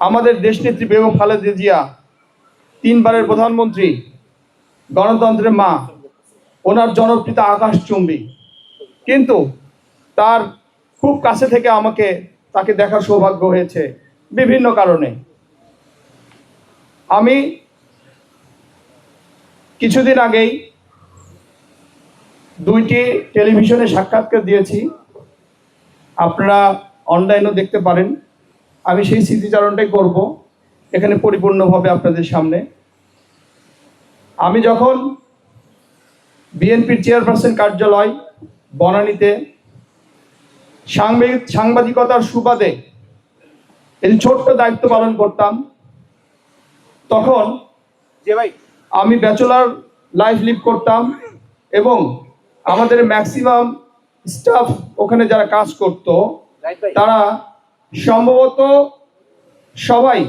আমাদের দেশনেত্রী বেগম খালেদা জিয়া, তিনবারের প্রধানমন্ত্রী, গণতন্ত্রের মা, ওনার জনপ্রিয়তা আকাশচুম্বী। কিন্তু তার খুব কাছে থেকে তাকে দেখার সৌভাগ্য হয়েছে বিভিন্ন কারণে। আমি কিছুদিন আগেই দুইটি টেলিভিশনে সাক্ষাৎকার দিয়েছি, আপনারা অনলাইনেও দেখতে পারেন। আমি সেই স্মৃতিচারণটাই করব এখানে পরিপূর্ণভাবে আপনাদের সামনে। আমি যখন বিএনপির চেয়ারপারসন কার্যালয় বনানীতে সাংবাদিকতার সুবাদে এই ছোট্ট দায়িত্ব পালন করতাম, তখন আমি ব্যাচেলর লাইফ লিভ করতাম এবং আমাদের ম্যাক্সিমাম স্টাফ ওখানে যারা কাজ করত তারা সম্ভবত সবাই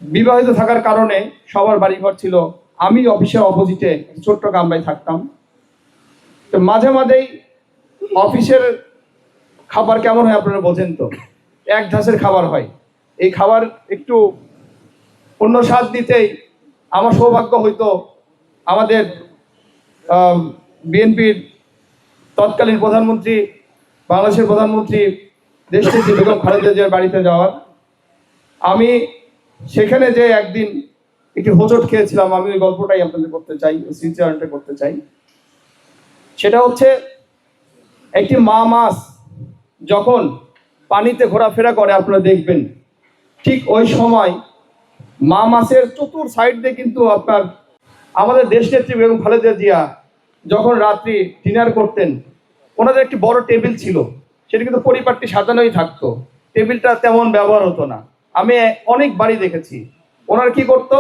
বিবাহিত থাকার কারণে সবার বাড়িঘর ছিল। আমি অফিসের অপোজিটে ছোট্ট কামরায় থাকতাম। তো মাঝে মাঝেই অফিসের খাবার কেমন হয় আপনারা বোঝেন তো, এক ধাঁচের খাবার হয়। এই খাবার একটু অন্য স্বাদ দিতেই আমার সৌভাগ্য হইতো আমাদের বিএনপির তৎকালীন প্রধানমন্ত্রী, বাংলাদেশের প্রধানমন্ত্রী দেশনেত্রী বেগম খালেদা জিয়ার বাড়িতে যাওয়ার। আমি সেখানে যে একদিন একটি হোঁচট খেয়েছিলাম, আমি ওই গল্পটাই আপনাদের করতে চাই, স্মৃতিচারণটা করতে চাই। সেটা হচ্ছে, একটি মা মাছ যখন পানিতে ঘোরাফেরা করে আপনারা দেখবেন, ঠিক ওই সময় মা মাছের চতুর সাইড দিয়ে কিন্তু আপনার আমাদের দেশনেত্রী বেগম খালেদা জিয়া যখন রাত্রি ডিনার করতেন, ওনাদের একটি বড় টেবিল ছিল, সেটা কিন্তু পরিপাটি সাজানোই থাকতো, টেবিলটা তেমন ব্যবহার হতো না। আমি অনেক বাড়ি দেখেছি। ওনার কি করতো,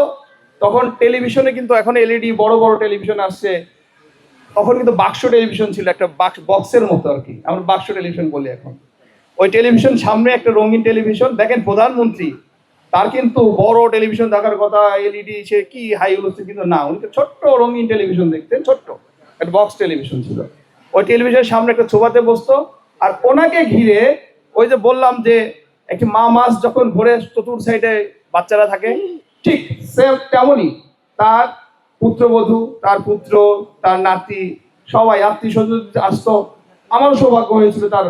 তখন টেলিভিশনে কিন্তু এখন এলইডি বড় বড় টেলিভিশন আসছে, তখন কিন্তু বাক্স টেলিভিশন ছিল, একটা বক্সের মতো আর কি, আমরা বাক্স টেলিভিশন বলি এখন। ওই টেলিভিশন সামনে একটা রঙিন টেলিভিশন, দেখেন প্রধানমন্ত্রী, তার কিন্তু বড় টেলিভিশন দেখার কথা, এলইডি সে কি হাই হচ্ছে, কিন্তু না, উনি ছোট্ট রঙিন টেলিভিশন দেখতেন, ছোট্ট একটা বক্স টেলিভিশন ছিল। ওই টেলিভিশনের সামনে একটা সোফাতে বসতো, আর ওনাকে ঘিরে ওই যে বললাম যে একটি মা মাছ যখন ঘুরে চতুর সাইডে বাচ্চারা থাকে, ঠিক সেম তেমনই তার পুত্রবধূ, তার পুত্র, তার নাতি, সবাই আত্মীয় স্বজন আসতো। আমারও সৌভাগ্য হয়েছিল তার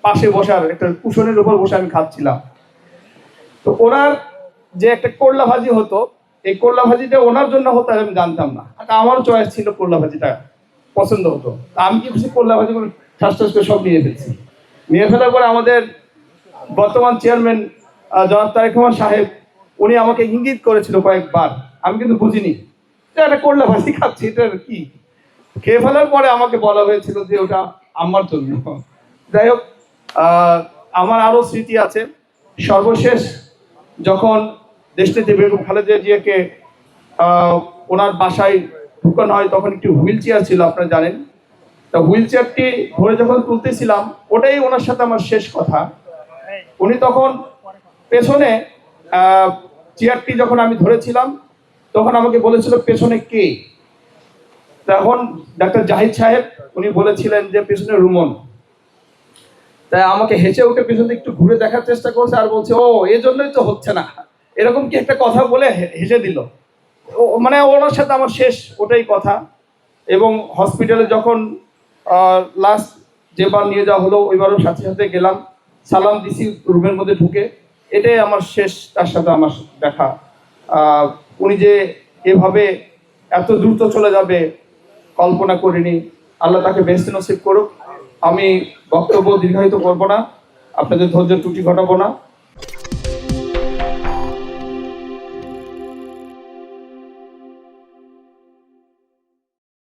পাশে বসার, একটা কুশনের উপর বসে আমি খাচ্ছিলাম। তো ওনার যে একটা করলা ভাজি হতো, এই করলা ভাজিটা ওনার জন্য হতো আমি জানতাম না, আমার চয়েস ছিল করলা ভাজিটা পছন্দ হতো। আমি কি খুশি, করলা ভাজি করে ঠাস ঠাস করে সব নিয়ে ফেলছি। নিয়ে ফেলার পরে আমাদের বর্তমান চেয়ারম্যান জনাব তারেক রহমান সাহেব, উনি আমাকে ইঙ্গিত করেছিল কয়েকবার, আমি কিন্তু বুঝিনি যে একটা করলা ভাজি খাচ্ছি, এটা কি। খেয়ে ফেলার পরে আমাকে বলা হয়েছিল যে ওটা আমার জন্য। যাই হোক, আমার আরো স্মৃতি আছে। সর্বশেষ যখন দেশনেত্রী বেগম খালেদা জিয়াকে ওনার বাসায় ঢুকানো হয়, তখন একটি হুইল চেয়ার ছিল, আপনারা জানেন। তা হুইল চেয়ারটি ধরে যখন তুলতেছিলাম, ওটাই ওনার সাথে আমার শেষ কথা। উনি তখন পেছনে চেয়ারটি যখন আমি ধরেছিলাম, তখন আমাকে বলেছিল পেছনে কে। তখন ডাক্তার জাহিদ সাহেব উনি বলেছিলেন যে পেছনে রুমন। তাই আমাকে হেসে উঠে পেছনে একটু ঘুরে দেখার চেষ্টা করছে, আর বলছে ও এই জন্যই তো হচ্ছে না, এরকম কি একটা কথা বলে হেসে দিল। মানে ওনার সাথে আমার শেষ ওটাই কথা। এবং হসপিটালে যখন লাস্ট যেবার নিয়ে যাওয়া হলো, ওইবারও সাথে সাথে গেলাম, সালাম দিছি রুমের মধ্যে ঢুকে। এটাই আমার শেষ তার সাথে আমার দেখা। উনি যে এভাবে এত দ্রুত চলে যাবে কল্পনা করিনি। আল্লাহ তাকে বেহেশত নসিব করুক। আমি বক্তব্য দীর্ঘায়িত করব না, আপনাদের ধৈর্য ত্রুটি ঘটাবো না।